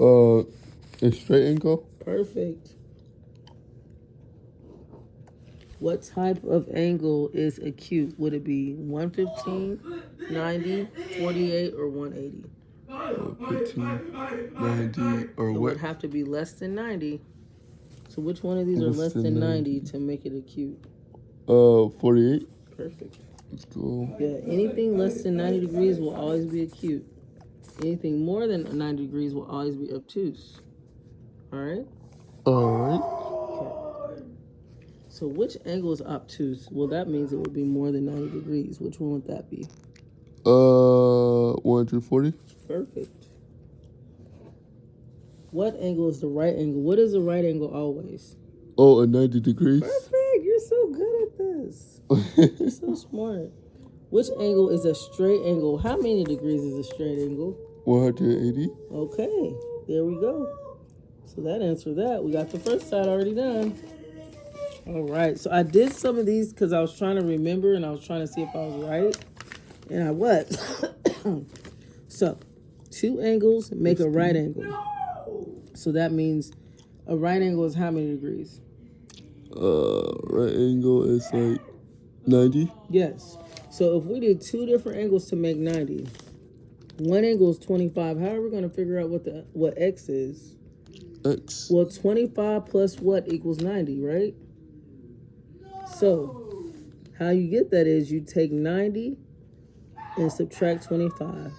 A straight angle. Perfect. What type of angle is acute? Would it be 115, 90, 48, or 180? 15, 90, or It what? would have to be less than 90. So which one of these are Less less than than 90 90. to make it acute? 48. Perfect. Let's go. Yeah, anything less than 90 degrees will always be acute. Anything more than 90 degrees will always be obtuse. All right? All Okay. So which angle is obtuse? Well, that means it would be more than 90 degrees. Which one would that be? right. 140. Perfect. What angle is the right angle? What is the right angle always? Oh, a 90 degrees. Perfect. You're so good at this. You're so smart. Which angle is a straight angle? How many degrees is a straight angle? 180. Okay, there we go. So that answered that. We got the first side already done. All right, so I did some of these because I was trying to remember and I was trying to see if I was right. And I was. So, two angles make a right angle. So that means a right angle is how many degrees? Right angle is like 90. Yes. So if we did two different angles to make 90, one angle is 25. How are we going to figure out what x is? X. Well, 25 plus what equals 90, right? So how you get that is you take 90 and subtract 25.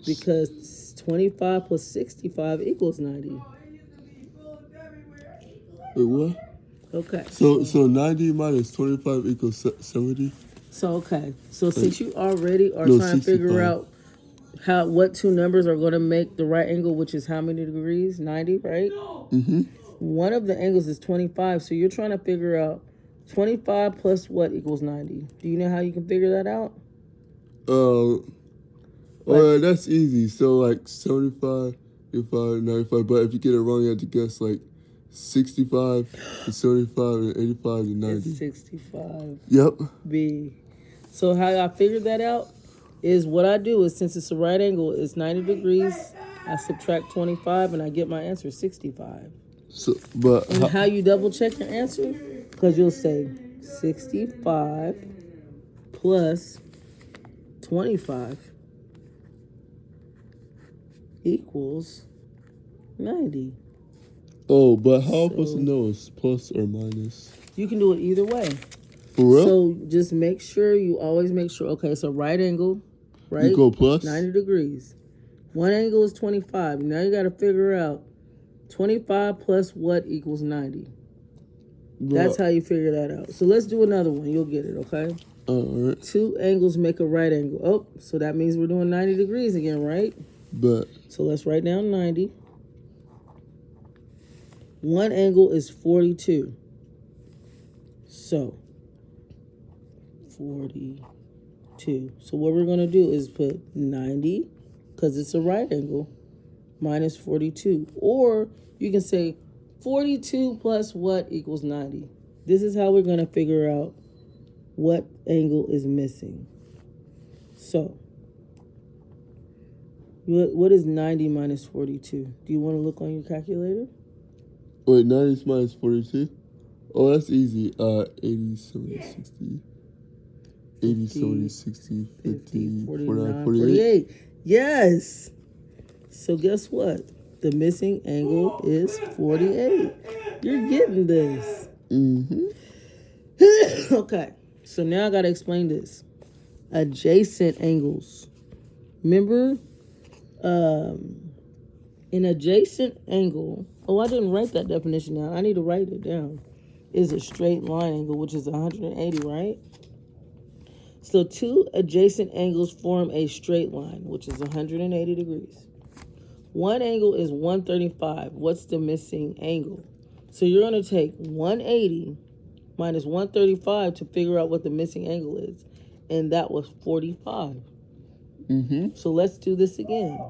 Because 25 plus 65 equals 90. Wait, what? Okay. So 90 minus 25 equals 70? So, okay. So since you already are No, trying to figure 65. out what two numbers are going to make the right angle, which is how many degrees? 90, right? Mm-hmm. One of the angles is 25. So you're trying to figure out 25 plus what equals 90. Do you know how you can figure that out? Well, that's easy. So like 75, 85, 95. But if you get it wrong, you have to guess like 65 to 75 and 85 to 90. It's 65. Yep. B. So how I figured that out is what I do is since it's a right angle, it's 90 degrees. I subtract 25 and I get my answer 65. So, but And how you double check your answer? Because you'll say 65 plus 25 equals 90. oh, but how am I supposed to know it's plus or minus? You can do it either way. For real? So just make sure you always make sure, okay, it's a right angle, right? You go plus? 90 degrees. One angle is 25. Now you got to figure out 25 plus what equals 90. That's how you figure that out. So let's do another one. You'll get it, okay? All right. Two angles make a right angle. Oh, so that means we're doing 90 degrees again, right? But So let's write down 90. One angle is 42. So 42. So what we're going to do is put 90, because it's a right angle, minus 42. Or you can say 42 plus what equals 90. This is how we're going to figure out what angle is missing. So what is 90 minus 42? Do you want to look on your calculator? wait, 90 minus 42? Oh, that's easy. 80, 70, 60. 80, 70, 60, 50, 49, 48. Yes. So guess what? The missing angle is 48. You're getting this. Mm-hmm. Okay. So now I got to explain this. Adjacent angles. Remember, an adjacent angle, oh, I didn't write that definition down. I need to write it down. Is a straight line angle, which is 180, right? So two adjacent angles form a straight line, which is 180 degrees. One angle is 135. What's the missing angle? So you're going to take 180 minus 135 to figure out what the missing angle is. And that was 45. Mm-hmm. So let's do this again.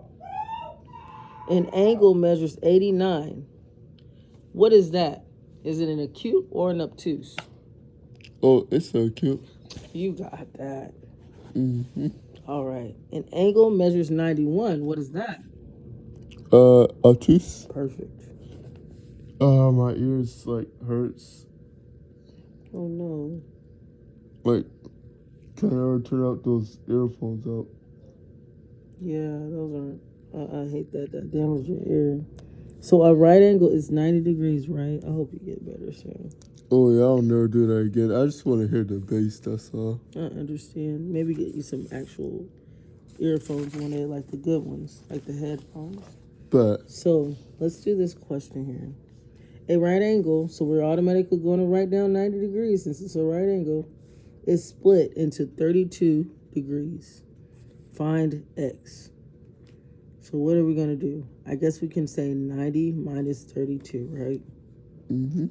An angle measures 89. What is that? Is it an acute or an obtuse? Oh, it's so cute. You got that. Mm-hmm. All right. An angle measures 91. What is that? Obtuse. Perfect. My ears like hurts. Oh no. Like, can I ever turn out those earphones out? Yeah, those aren't. I hate that. That damage your ear. So a right angle is 90 degrees, right? I hope you get better soon. Oh yeah, I'll never do that again. I just want to hear the bass. That's all. I understand. Maybe get you some actual earphones one day, like the good ones, like the headphones. But So let's do this question here. A right angle, so we're automatically going to write down 90 degrees since it's a right angle, is split into 32 degrees. Find x. So what are we going to do? I guess we can say 90 minus 32, right? Mm-hmm.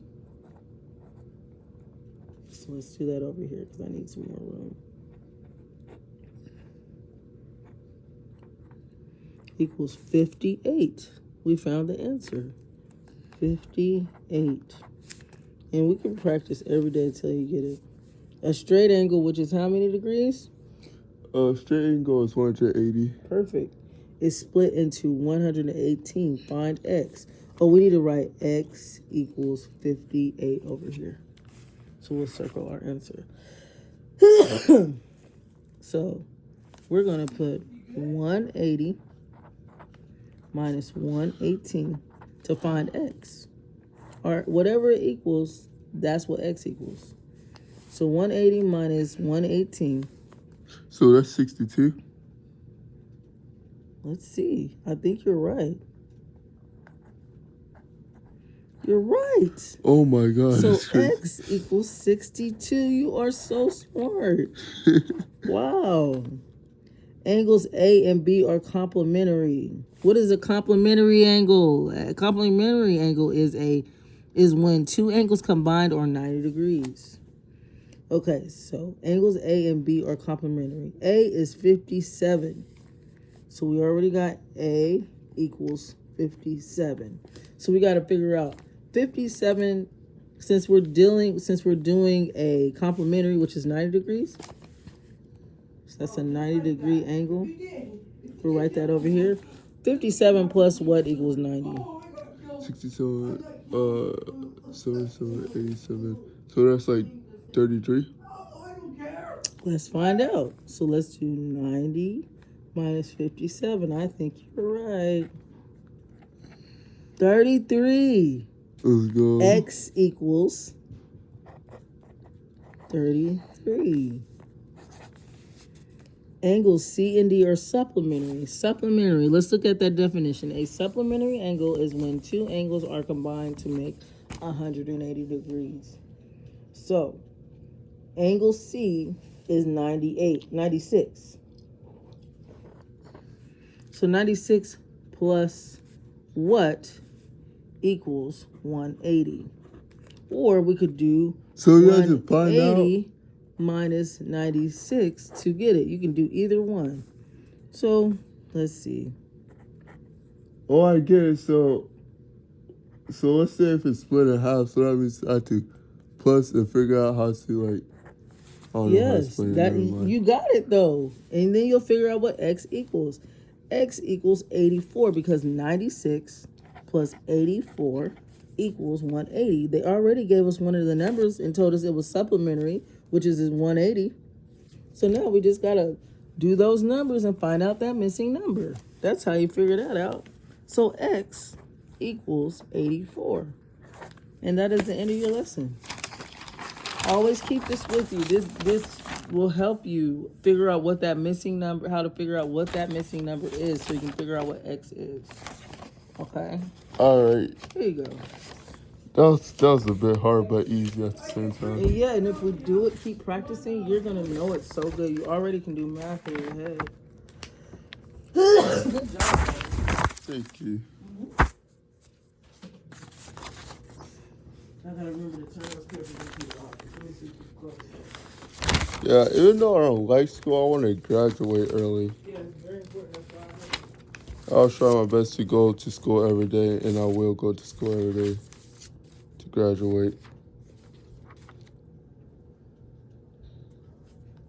So let's do that over here because I need some more room. Equals 58. We found the answer. 58. And we can practice every day until you get it. A straight angle, which is how many degrees? Straight angle is 180. Perfect. It's split into 118. Find x. Oh, we need to write x equals 58 over here. So we'll circle our answer. So we're going to put 180 minus 118 to find x. Or whatever it equals, that's what x equals. So 180 minus 118. So that's 62. Let's see. I think you're right. You're right. Oh my God. So that's crazy. x equals 62. You are so smart. Wow. Angles A and B are complementary. What is a complementary angle? A complementary angle is when two angles combined are 90 degrees. Okay, so angles A and B are complementary. A is 57. So we already got A equals 57. So we got to figure out 57 since we're doing a complementary, which is 90 degrees. So that's a 90-degree angle. We'll write that over here. 57 plus what equals 90? 67, 77, 87. So that's like 33. Let's find out. So let's do 90 minus 57. I think you're right. 33. Let's go. X equals 33. Angles C and D are supplementary. Supplementary. Let's look at that definition. A supplementary angle is when two angles are combined to make 180 degrees. So, angle C is 96. So 96 plus what equals 180? Or we could do So you have to find out. 180 minus 96 to get it. You can do either one. So let's see. Oh, I get it. So let's say if it's split in half, so that means I have to plus and figure out how to like. I don't know how to Yes, explain it, that never mind. you got it though. And then you'll figure out what x equals. X equals 84 because 96 plus 84 equals 180. They already gave us one of the numbers and told us it was supplementary, which is 180. So now we just got to do those numbers and find out that missing number. That's how you figure that out. So x equals 84. And that is the end of your lesson. Always keep this with you. This will help you figure out what that missing number, how to figure out what that missing number is so you can figure out what x is. Okay? All right. Here you go. That was a bit hard, but easy at the same time. And yeah, and if we do it, keep practicing, you're going to know it so good. You already can do math in your head. Good job. Thank you. I got to remember to turn those papers into your office. Let me see if you close that. Yeah, even though I don't like school, I want to graduate early. Yeah, it's very important. That's why I heard. I'll try my best to go to school every day, and I will go to school every day to graduate.